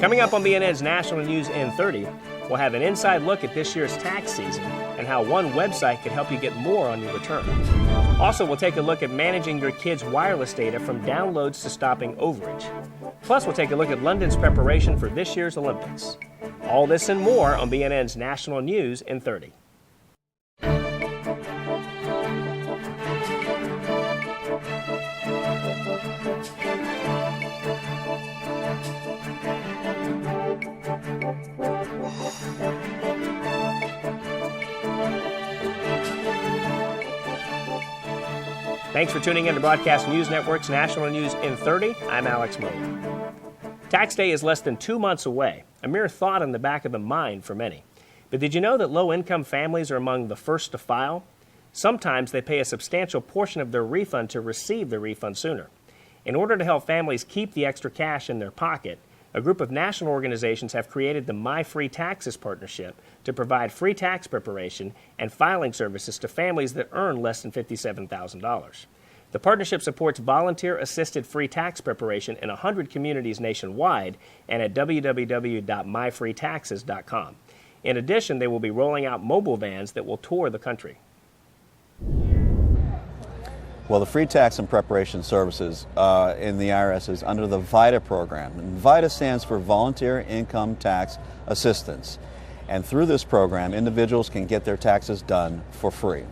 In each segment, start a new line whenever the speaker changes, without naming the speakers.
Coming up on BNN's National News in 30, we'll have an inside look at this year's tax season and how one website can help you get more on your return. Also, we'll take a look at managing your kids' wireless data from downloads to stopping overage. Plus, we'll take a look at London's preparation for this year's Olympics. All this and more on BNN's National News in 30. Thanks for tuning in to Broadcast News Network's National News in 30. I'm Alex Moe. Tax day is less than 2 months away, a mere thought in the back of the mind for many. But did you know that low-income families are among the first to file? Sometimes they pay a substantial portion of their refund to receive the refund sooner. In order to help families keep the extra cash in their pocket, a group of national organizations have created the My Free Taxes Partnership to provide free tax preparation and filing services to families that earn less than $57,000. The partnership supports volunteer-assisted free tax preparation in 100 communities nationwide and at www.myfreetaxes.com. In addition, they will be rolling out mobile vans that will tour the country.
Well, the free tax and preparation services in the IRS is under the VITA program. And VITA stands for Volunteer Income Tax Assistance. And through this program, individuals can get their taxes done for free.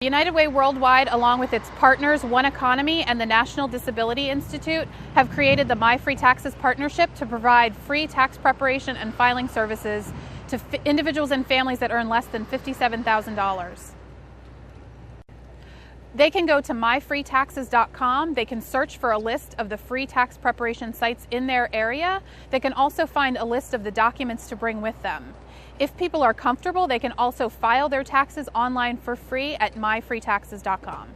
United Way Worldwide, along with its partners, One Economy and the National Disability Institute, have created the My Free Taxes Partnership to provide free tax preparation and filing services to individuals and families that earn less than $57,000. They can go to myfreetaxes.com. They can search for a list of the free tax preparation sites in their area. They can also find a list of the documents to bring with them. If people are comfortable, they can also file their taxes online for free at myfreetaxes.com.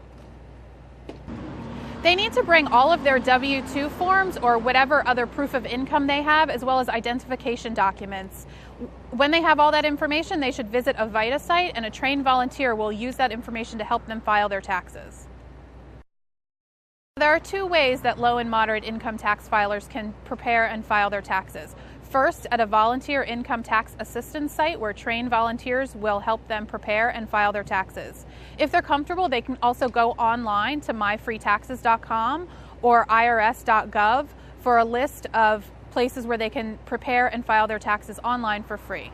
They need to bring all of their W-2 forms or whatever other proof of income they have, as well as identification documents. When they have all that information, they should visit a VITA site, and a trained volunteer will use that information to help them file their taxes. There are two ways that low and moderate income tax filers can prepare and file their taxes. First, at a volunteer income tax assistance site where trained volunteers will help them prepare and file their taxes. If they're comfortable, they can also go online to myfreetaxes.com or irs.gov for a list of places where they can prepare and file their taxes online for free.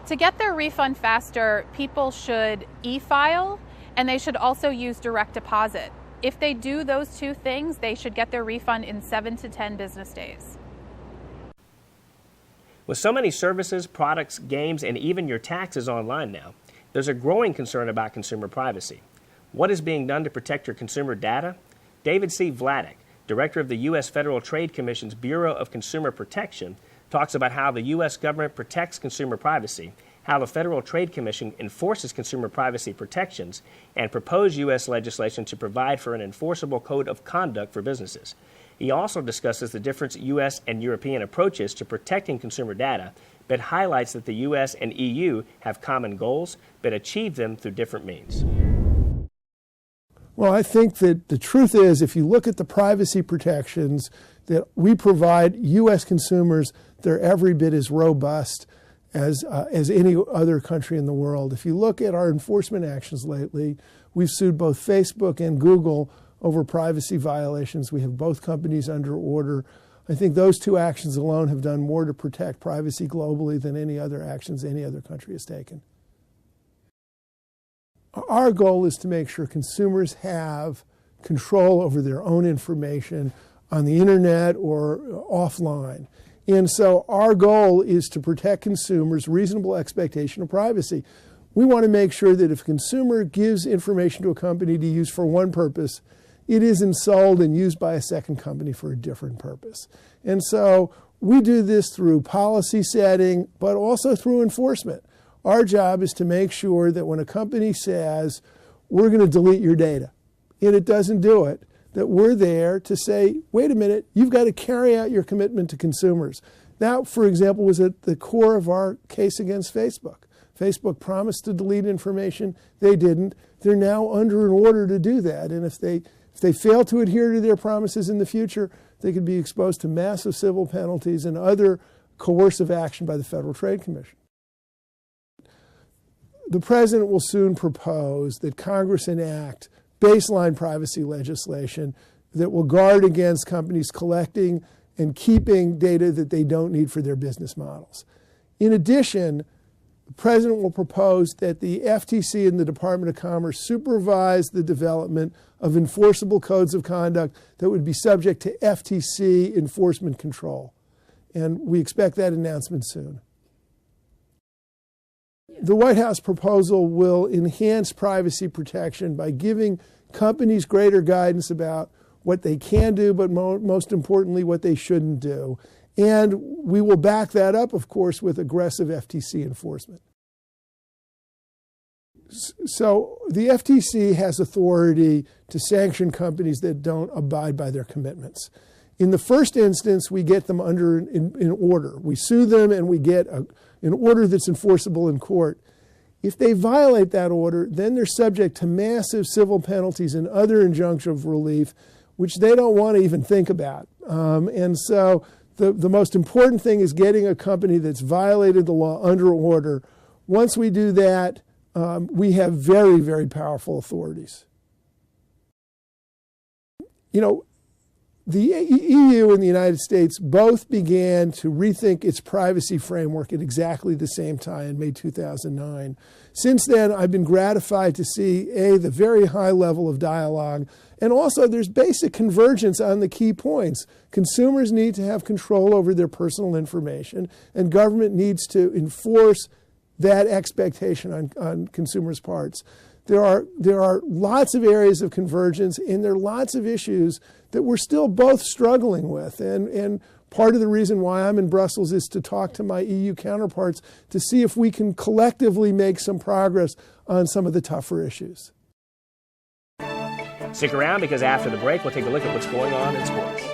To get their refund faster, people should e-file, and they should also use direct deposit. If they do those two things, they should get their refund in 7 to 10 business days.
With so many services, products, games, and even your taxes online now, there's a growing concern about consumer privacy. What is being done to protect your consumer data? David C. Vladeck, Director of the U.S. Federal Trade Commission's Bureau of Consumer Protection, talks about how the U.S. government protects consumer privacy, how the Federal Trade Commission enforces consumer privacy protections, and proposed U.S. legislation to provide for an enforceable code of conduct for businesses. He also discusses the different U.S. and European approaches to protecting consumer data, but highlights that the U.S. and EU have common goals, but achieve them through different means.
Well, I think that the truth is, if you look at the privacy protections that we provide U.S. consumers, they're every bit as robust as any other country in the world. If you look at our enforcement actions lately, we've sued both Facebook and Google over privacy violations. We have both companies under order. I think those two actions alone have done more to protect privacy globally than any other actions any other country has taken. Our goal is to make sure consumers have control over their own information on the internet or offline. And so our goal is to protect consumers' reasonable expectation of privacy. We want to make sure that if a consumer gives information to a company to use for one purpose, it isn't sold and used by a second company for a different purpose. And so we do this through policy setting, but also through enforcement. Our job is to make sure that when a company says, we're going to delete your data, and it doesn't do it, that we're there to say, wait a minute, you've got to carry out your commitment to consumers. That, for example, was at the core of our case against Facebook. Facebook promised to delete information. They didn't. They're now under an order to do that. And if they If they fail to adhere to their promises in the future, they could be exposed to massive civil penalties and other coercive action by the Federal Trade Commission. The President will soon propose that Congress enact baseline privacy legislation that will guard against companies collecting and keeping data that they don't need for their business models. In addition, the President will propose that the FTC and the Department of Commerce supervise the development of enforceable codes of conduct that would be subject to FTC enforcement control. And we expect that announcement soon. The White House proposal will enhance privacy protection by giving companies greater guidance about what they can do, but most importantly, what they shouldn't do. And we will back that up, of course, with aggressive FTC enforcement. So the FTC has authority to sanction companies that don't abide by their commitments. In the first instance, we get them under in order. We sue them and we get an order that's enforceable in court. If they violate that order, then they're subject to massive civil penalties and other injunctive relief, which they don't want to even think about. And so the most important thing is getting a company that's violated the law under order. Once we do that, we have very, very powerful authorities. You know, the EU and the United States both began to rethink its privacy framework at exactly the same time in May 2009. Since then, I've been gratified to see, the very high level of dialogue, and also there's basic convergence on the key points. Consumers need to have control over their personal information, and government needs to enforce that expectation on consumers' parts. There are lots of areas of convergence, and there are lots of issues that we're still both struggling with. And part of the reason why I'm in Brussels is to talk to my EU counterparts to see if we can collectively make some progress on some of the tougher issues.
Stick around, because after the break, we'll take a look at what's going on in sports.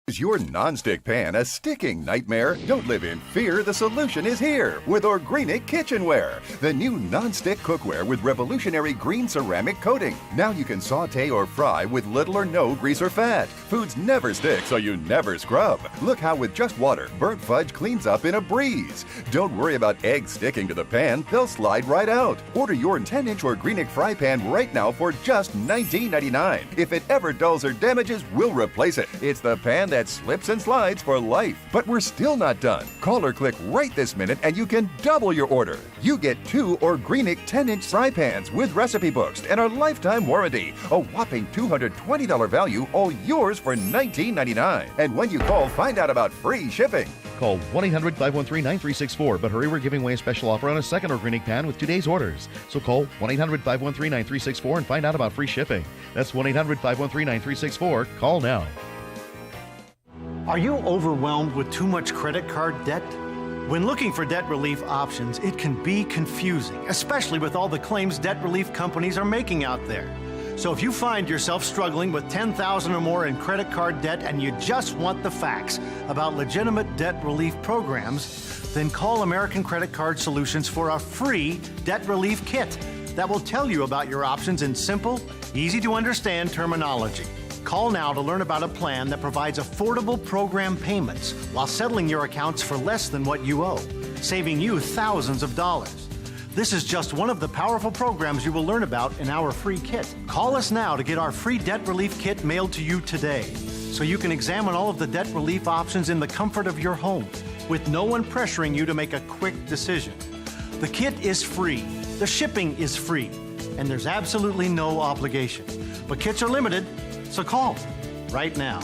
Is your nonstick pan a sticking nightmare? Don't live in fear. The solution is here with Organic Kitchenware, the new nonstick cookware with revolutionary green ceramic coating. Now you can saute or fry with little or no grease or fat. Foods never stick, so you never scrub. Look how with just water, burnt fudge cleans up in a breeze. Don't worry about eggs sticking to the pan. They'll slide right out. Order your 10-inch Organic fry pan right now for just $19.99. If it ever dulls or damages, we'll replace it. It's the pan that slips and slides for life. But we're still not done. Call or click right this minute and you can double your order. You get 2 Organic 10-inch fry pans with recipe books and a lifetime warranty. A whopping $220 value, all yours for $19.99. And when you call, find out about free shipping.
Call 1-800-513-9364, but hurry, we're giving away a special offer on a second Organic pan with today's orders. So call 1-800-513-9364 and find out about free shipping. That's 1-800-513-9364. Call now.
Are you overwhelmed with too much credit card debt? When looking for debt relief options, it can be confusing, especially with all the claims debt relief companies are making out there. So if you find yourself struggling with $10,000 or more in credit card debt and you just want the facts about legitimate debt relief programs, then call American Credit Card Solutions for a free debt relief kit that will tell you about your options in simple, easy to understand terminology. Call now to learn about a plan that provides affordable program payments while settling your accounts for less than what you owe, saving you thousands of dollars. This is just one of the powerful programs you will learn about in our free kit. Call us now to get our free debt relief kit mailed to you today, so you can examine all of the debt relief options in the comfort of your home, with no one pressuring you to make a quick decision. The kit is free, the shipping is free, and there's absolutely no obligation. But kits are limited, so call right now.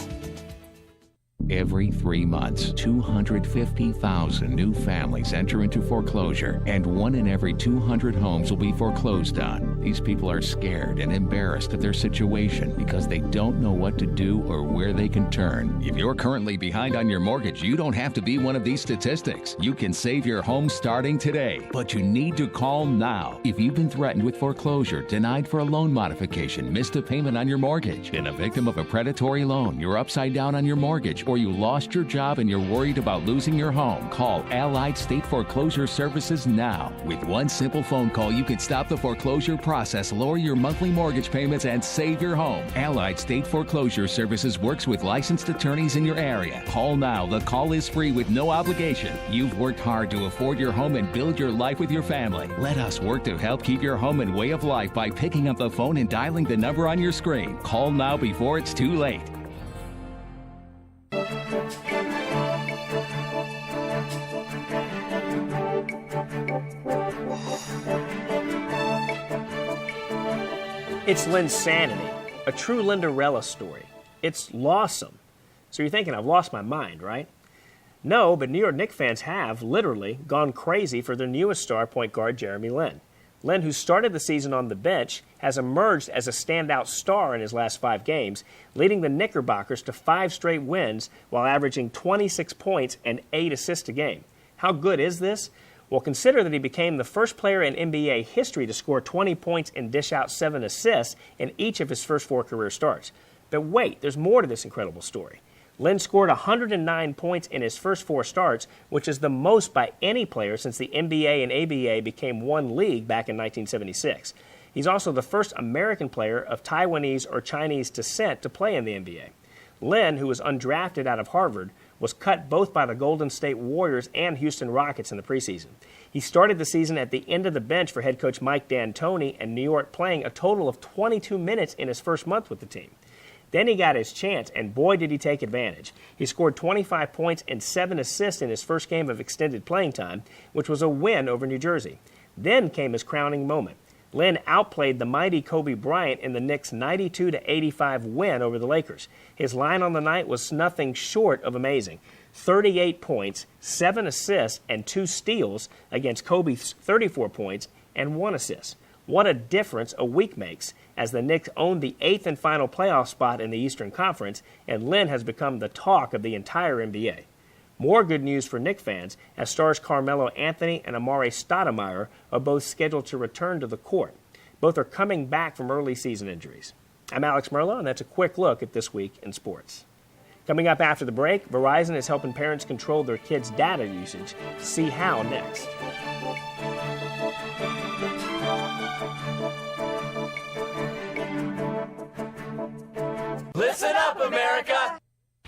Every 3 months, 250,000 new families enter into foreclosure, and 1 in every 200 homes will be foreclosed on. These people are scared and embarrassed of their situation because they don't know what to do or where they can turn. If you're currently behind on your mortgage, you don't have to be one of these statistics. You can save your home starting today, but you need to call now. If you've been threatened with foreclosure, denied for a loan modification, missed a payment on your mortgage, been a victim of a predatory loan, you're upside down on your mortgage, or you lost your job and you're worried about losing your home, call Allied State Foreclosure Services now. With one simple phone call, you can stop the foreclosure process, lower your monthly mortgage payments, and save your home. Allied State Foreclosure Services works with licensed attorneys in your area. Call now. The call is free with no obligation. You've worked hard to afford your home and build your life with your family. Let us work to help keep your home and way of life by picking up the phone and dialing the number on your screen. Call now before it's too late.
It's Linsanity, a true Lindarella story. It's lawsome. So you're thinking, I've lost my mind, right? No, but New York Knicks fans have, literally, gone crazy for their newest star point guard, Jeremy Lin. Lin, who started the season on the bench, has emerged as a standout star in his last 5 games, leading the Knickerbockers to 5 straight wins while averaging 26 points and 8 assists a game. How good is this? Well, consider that he became the first player in NBA history to score 20 points and dish out 7 assists in each of his first 4 career starts. But wait, there's more to this incredible story. Lin scored 109 points in his first 4 starts, which is the most by any player since the NBA and ABA became one league back in 1976. He's also the first American player of Taiwanese or Chinese descent to play in the NBA. Lin, who was undrafted out of Harvard, was cut both by the Golden State Warriors and Houston Rockets in the preseason. He started the season at the end of the bench for head coach Mike D'Antoni and New York, playing a total of 22 minutes in his first month with the team. Then he got his chance, and boy did he take advantage. He scored 25 points and 7 assists in his first game of extended playing time, which was a win over New Jersey. Then came his crowning moment. Lin outplayed the mighty Kobe Bryant in the Knicks' 92-85 win over the Lakers. His line on the night was nothing short of amazing. 38 points, 7 assists, and 2 steals against Kobe's 34 points and 1 assist. What a difference a week makes, as the Knicks owned the 8th and final playoff spot in the Eastern Conference, and Lin has become the talk of the entire NBA. More good news for Knicks fans, as stars Carmelo Anthony and Amare Stoudemire are both scheduled to return to the court. Both are coming back from early season injuries. I'm Alex Merlo, and that's a quick look at This Week in Sports. Coming up after the break, Verizon is helping parents control their kids' data usage. See how next.
Listen up, America!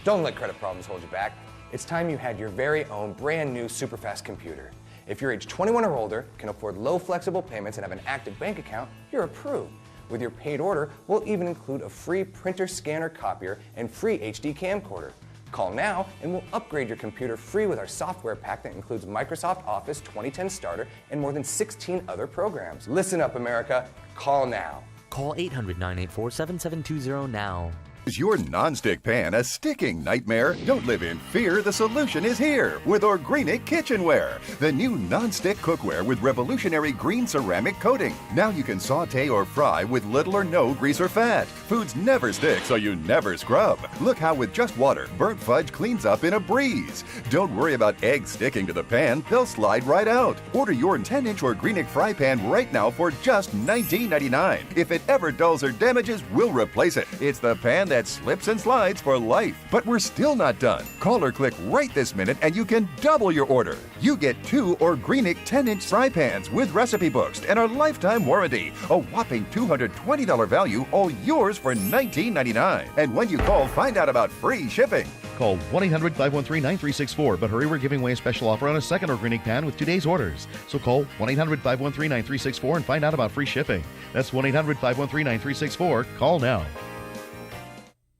Don't let credit problems hold you back. It's time you had your very own brand new superfast computer. If you're age 21 or older, can afford low flexible payments and have an active bank account, you're approved. With your paid order, we'll even include a free printer, scanner, copier, and free HD camcorder. Call now and we'll upgrade your computer free with our software pack that includes Microsoft Office 2010 Starter and more than 16 other programs. Listen up, America. Call now.
Call 800-984-7720 now.
Is your nonstick pan a sticking nightmare? Don't live in fear. The solution is here with Organic Kitchenware, the new nonstick cookware with revolutionary green ceramic coating. Now you can saute or fry with little or no grease or fat. Foods never stick, so you never scrub. Look how with just water, burnt fudge cleans up in a breeze. Don't worry about eggs sticking to the pan. They'll slide right out. Order your 10-inch Organic fry pan right now for just $19.99. If it ever dulls or damages, we'll replace it. It's the pan that slips and slides for life. But we're still not done. Call or click right this minute and you can double your order. You get 2 Organic 10-inch fry pans with recipe books and our lifetime warranty. A whopping $220 value, all yours for $19.99. And when you call, find out about free shipping.
Call 1-800-513-9364, but hurry, we're giving away a special offer on a second Organic pan with today's orders. So call 1-800-513-9364 and find out about free shipping. That's 1-800-513-9364. Call now.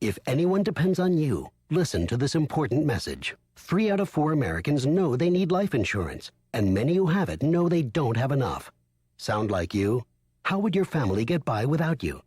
If anyone depends on you, listen to this important message. 3 out of 4 Americans know they need life insurance, and many who have it know they don't have enough. Sound like you? How would your family get by without you?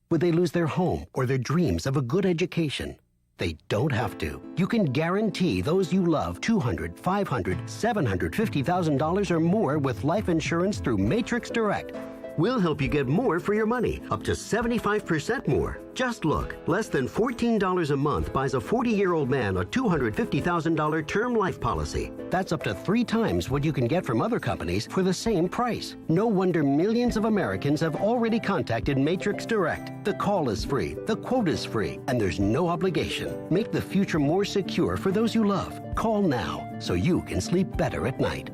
Would they lose their home or their dreams of a good education? They don't have to. You can guarantee those you love $200,000, $500,000, $750,000 or more with life insurance through Matrix Direct. We'll help you get more for your money, up to 75% more. Just look, less than $14 a month buys a 40-year-old man a $250,000 term life policy. That's up to 3 times what you can get from other companies for the same price. No wonder millions of Americans have already contacted Matrix Direct. The call is free, the quote is free, and there's no obligation. Make the future more secure for those you love. Call now so you can sleep better at night.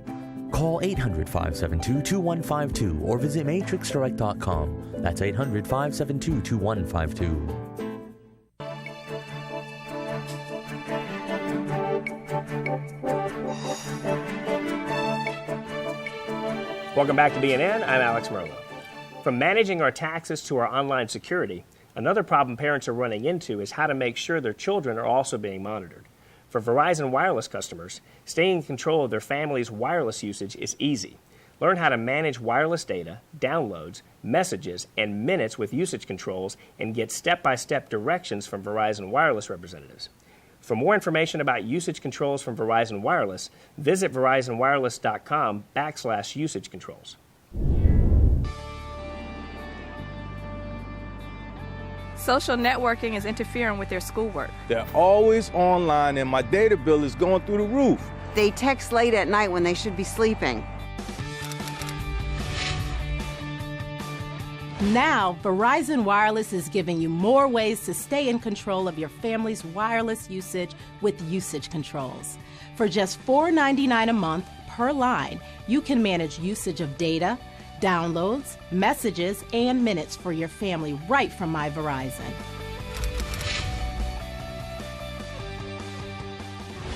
Call 800-572-2152 or visit matrixdirect.com. That's 800-572-2152.
Welcome back to BNN. I'm Alex Merlo. From managing our taxes to our online security, another problem parents are running into is how to make sure their children are also being monitored. For Verizon Wireless customers, staying in control of their family's wireless usage is easy. Learn how to manage wireless data, downloads, messages, and minutes with usage controls and get step-by-step directions from Verizon Wireless representatives. For more information about usage controls from Verizon Wireless, visit verizonwireless.com/usage controls.
Social networking is interfering with their schoolwork.
They're always online and my data bill is going through the roof.
They text late at night when they should be sleeping.
Now, Verizon Wireless is giving you more ways to stay in control of your family's wireless usage with usage controls. For just $4.99 a month per line, you can manage usage of data, downloads, messages, and minutes for your family right from My Verizon.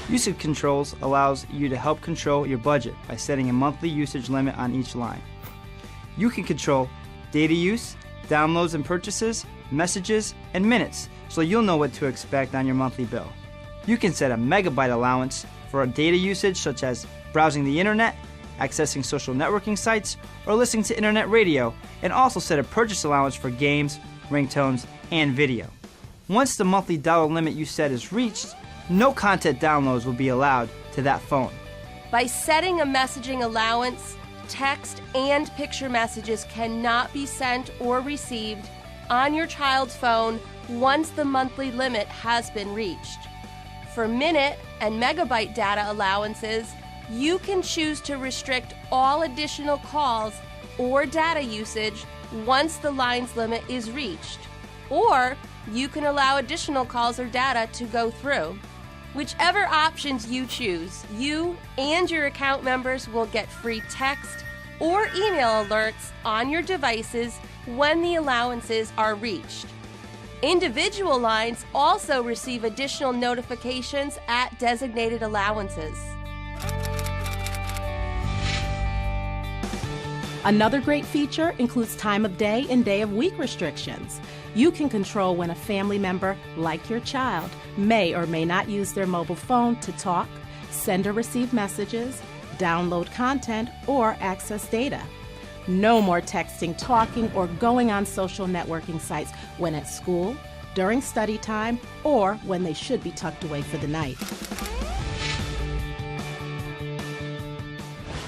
Usage Controls allows you to help control your budget by setting a monthly usage limit on each line. You can control data use, downloads and purchases, messages, and minutes, so you'll know what to expect on your monthly bill. You can set a megabyte allowance for data usage such as browsing the internet, accessing social networking sites, or listening to internet radio, and also set a purchase allowance for games, ringtones, and video. Once the monthly dollar limit you set is reached, no content downloads will be allowed to that phone.
By setting a messaging allowance, text and picture messages cannot be sent or received on your child's phone once the monthly limit has been reached. For minute and megabyte data allowances, you can choose to restrict all additional calls or data usage once the line's limit is reached. Or you can allow additional calls or data to go through. Whichever options you choose, you and your account members will get free text or email alerts on your devices when the allowances are reached. Individual lines also receive additional notifications at designated allowances.
Another great feature includes time of day and day of week restrictions. You can control when a family member, like your child, may or may not use their mobile phone to talk, send or receive messages, download content, or access data. No more texting, talking, or going on social networking sites when at school, during study time, or when they should be tucked away for the night.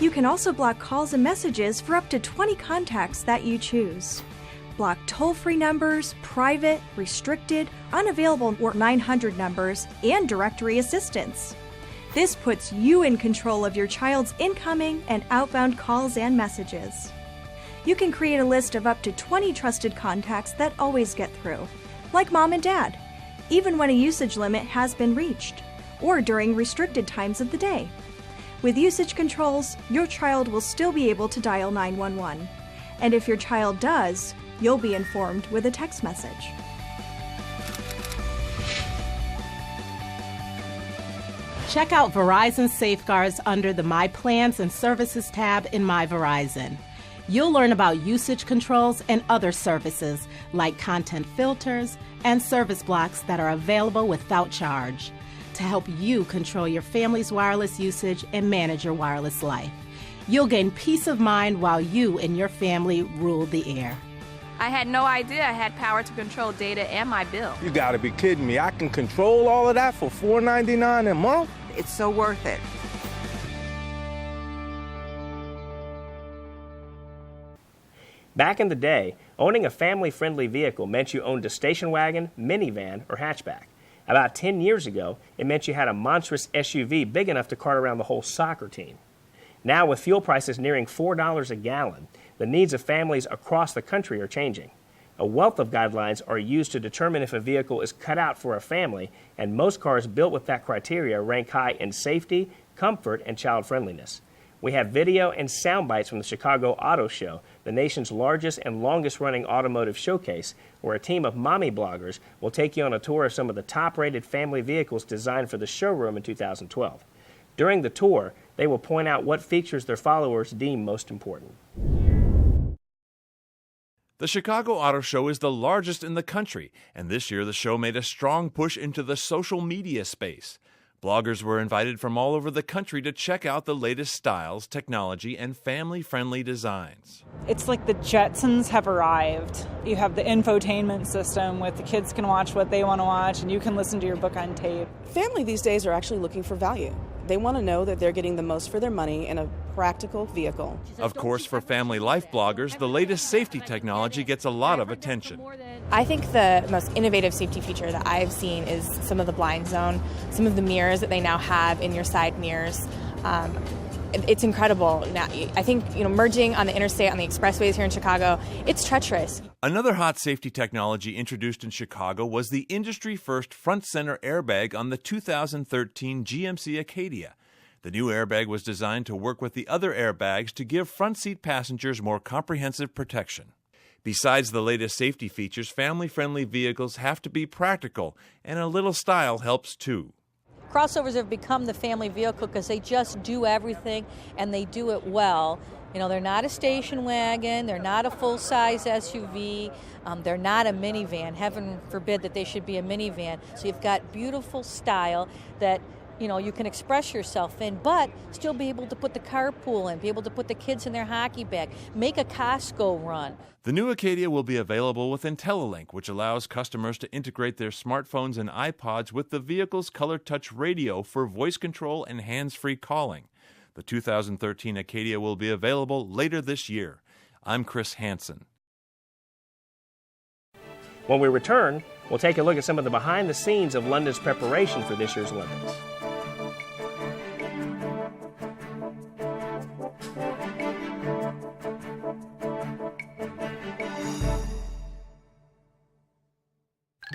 You can also block calls and messages for up to 20 contacts that you choose. Block toll-free numbers, private, restricted, unavailable, or 900 numbers, and directory assistance. This puts you in control of your child's incoming and outbound calls and messages. You can create a list of up to 20 trusted contacts that always get through, like mom and dad, even when a usage limit has been reached, or during restricted times of the day. With usage controls, your child will still be able to dial 911. And if your child does, you'll be informed with a text message.
Check out Verizon Safeguards under the My Plans and Services tab in My Verizon. You'll learn about usage controls and other services like content filters and service blocks that are available without charge to help you control your family's wireless usage and manage your wireless life. You'll gain peace of mind while you and your family rule the air.
I had no idea I had power to control data and my bill.
You gotta be kidding me. I can control all of that for $4.99 a month?
It's so worth it.
Back in the day, owning a family-friendly vehicle meant you owned a station wagon, minivan, or hatchback. About 10 years ago, it meant you had a monstrous SUV big enough to cart around the whole soccer team. Now, with fuel prices nearing $4 a gallon, the needs of families across the country are changing. A wealth of guidelines are used to determine if a vehicle is cut out for a family, and most cars built with that criteria rank high in safety, comfort, and child friendliness. We have video and sound bites from the Chicago Auto Show, the nation's largest and longest-running automotive showcase, where a team of mommy bloggers will take you on a tour of some of the top-rated family vehicles designed for the showroom in 2012. During the tour, they will point out what features their followers deem most important.
The Chicago Auto Show is the largest in the country, and this year the show made a strong push into the social media space. Bloggers were invited from all over the country to check out the latest styles, technology, and family-friendly designs.
It's like the Jetsons have arrived. You have the infotainment system with the kids can watch what they want to watch, and you can listen to your book on tape.
Family these days are actually looking for value. They want to know that they're getting the most for their money in a practical vehicle.
Of course, for family life bloggers, the latest safety technology gets a lot of attention.
I think the most innovative safety feature that I've seen is some of the blind zone, some of the mirrors that they now have in your side mirrors. It's incredible. Now, I think merging on the interstate, on the expressways here in Chicago, it's treacherous.
Another hot safety technology introduced in Chicago was the industry-first front center airbag on the 2013 GMC Acadia. The new airbag was designed to work with the other airbags to give front seat passengers more comprehensive protection. Besides the latest safety features, family-friendly vehicles have to be practical, and a little style helps too.
Crossovers have become the family vehicle because they just do everything and they do it well. They're not a station wagon, they're not a full-size SUV, they're not a minivan. Heaven forbid that they should be a minivan. So you've got beautiful style that you can express yourself in, but still be able to put the carpool in, be able to put the kids in their hockey bag, make a Costco run.
The new Acadia will be available with IntelliLink, which allows customers to integrate their smartphones and iPods with the vehicle's Color Touch radio for voice control and hands-free calling. The 2013 Acadia will be available later this year. I'm Chris Hansen.
When we return, we'll take a look at some of the behind the scenes of London's preparation for this year's Olympics.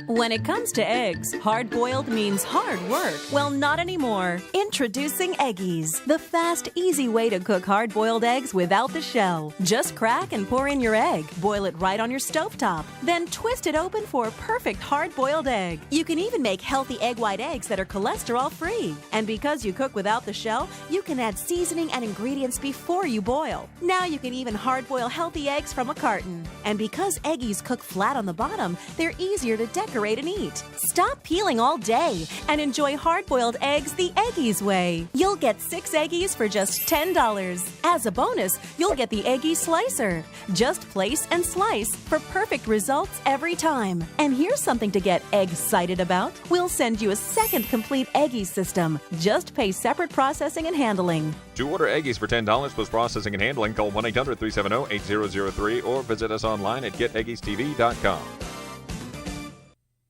When it comes to eggs, hard-boiled means hard work. Well, not anymore. Introducing Eggies, the fast, easy way to cook hard-boiled eggs without the shell. Just crack and pour in your egg. Boil it right on your stovetop. Then twist it open for a perfect hard-boiled egg. You can even make healthy egg white eggs that are cholesterol-free. And because you cook without the shell, you can add seasoning and ingredients before you boil. Now you can even hard-boil healthy eggs from a carton. And because Eggies cook flat on the bottom, they're easier to decorate and eat. Stop peeling all day and enjoy hard-boiled eggs the Eggies way. You'll get 6 Eggies for just $10. As a bonus, you'll get the Eggie Slicer. Just place and slice for perfect results every time. And here's something to get egg-cited about. We'll send you a second complete Eggie system. Just pay separate processing and handling.
To order Eggies for $10 plus processing and handling, call 1-800-370-8003 or visit us online at geteggiestv.com.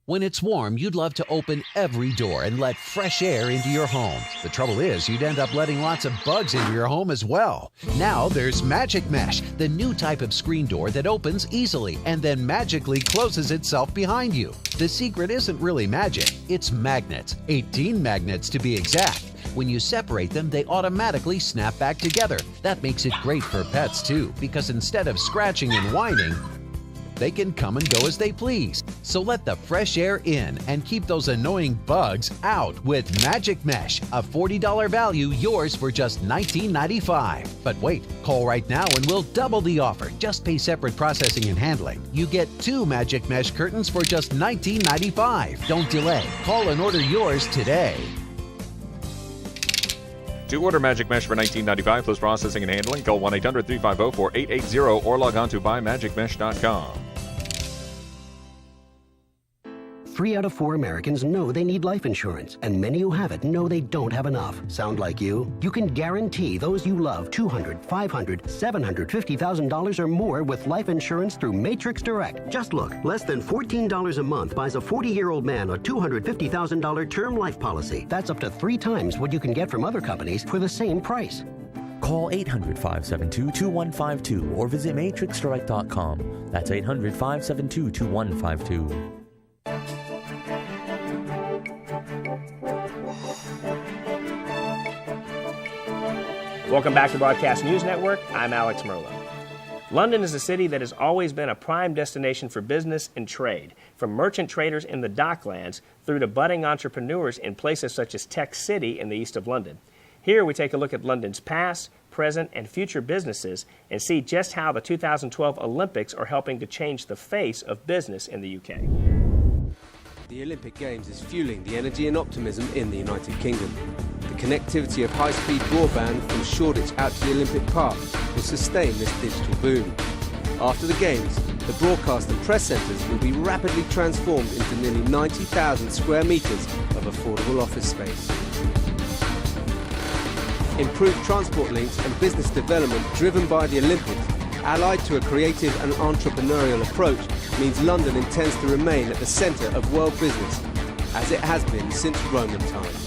When it's warm, you'd love to open every door and let fresh air into your home. The trouble is, you'd end up letting lots of bugs into your home as well. Now there's Magic Mesh, the new type of screen door that opens easily and then magically closes itself behind you. The secret isn't really magic, it's magnets. 18 magnets to be exact. When you separate them, they automatically snap back together. That makes it great for pets too, because instead of scratching and whining, they can come and go as they please. So let the fresh air in and keep those annoying bugs out with Magic Mesh, a $40 value, yours for just $19.95. But wait, call right now and we'll double the offer. Just pay separate processing and handling. You get 2 Magic Mesh curtains for just $19.95. Don't delay. Call and order yours today.
To order Magic Mesh for $19.95 plus processing and handling, call 1-800-350-4880 or log on to buymagicmesh.com.
3 out of 4 Americans know they need life insurance, and many who have it know they don't have enough. Sound like you? You can guarantee those you love $200,000, $500,000, $750,000 or more with life insurance through Matrix Direct. Just look, less than $14 a month buys a 40-year-old man a $250,000 term life policy. That's up to 3 times what you can get from other companies for the same price.
Call 800-572-2152 or visit matrixdirect.com. That's 800-572-2152.
Welcome back to Broadcast News Network. I'm Alex Merlo. London is a city that has always been a prime destination for business and trade, from merchant traders in the Docklands through to budding entrepreneurs in places such as Tech City in the east of London. Here we take a look at London's past, present, and future businesses and see just how the 2012 Olympics are helping to change the face of business in the UK.
The Olympic Games is fueling the energy and optimism in the United Kingdom. The connectivity of high-speed broadband from Shoreditch out to the Olympic Park will sustain this digital boom. After the Games, the broadcast and press centres will be rapidly transformed into nearly 90,000 square metres of affordable office space. Improved transport links and business development driven by the Olympics, allied to a creative and entrepreneurial approach, means London intends to remain at the centre of world business, as it has been since Roman times.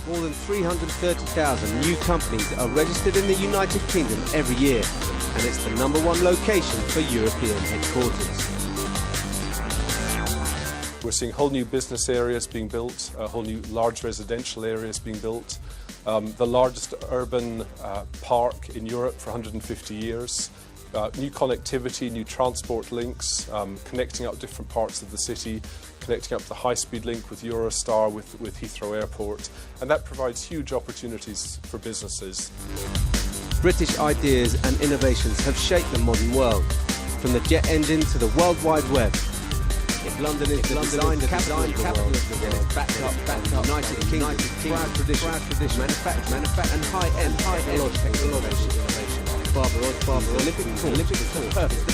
More than 330,000 new companies are registered in the United Kingdom every year, and it's the #1 location for European headquarters.
We're seeing whole new business areas being built, whole new large residential areas being built, the largest urban park in Europe for 150 years, new connectivity, new transport links, connecting up different parts of the city, connecting up the high-speed link with Eurostar, with Heathrow Airport, and that provides huge opportunities for businesses.
British ideas and innovations have shaped the modern world, from the jet engine to the World Wide Web. If London is the design capital of the world, then it's backed up United Kingdom, proud tradition, manufacture, and high-end technological innovation. Barbara Olympic perfect.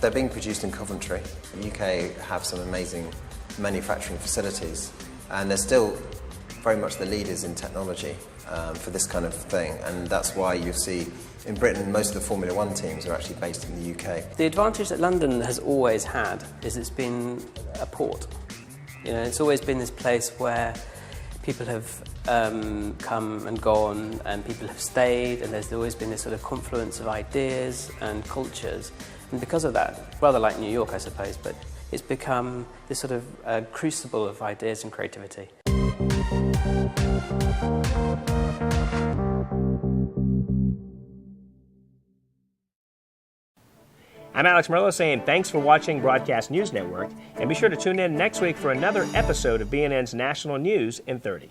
They're being produced in Coventry. The UK have some amazing manufacturing facilities, and they're still very much the leaders in technology for this kind of thing, and that's why you see in Britain most of the Formula One teams are actually based in the UK.
The advantage that London has always had is it's been a port. You know, it's always been this place where people have come and gone, and people have stayed, and there's always been this sort of confluence of ideas and cultures. And because of that, rather like New York, I suppose, but it's become this sort of crucible of ideas and creativity.
I'm Alex Merlo saying thanks for watching Broadcast News Network, and be sure to tune in next week for another episode of BNN's National News in 30.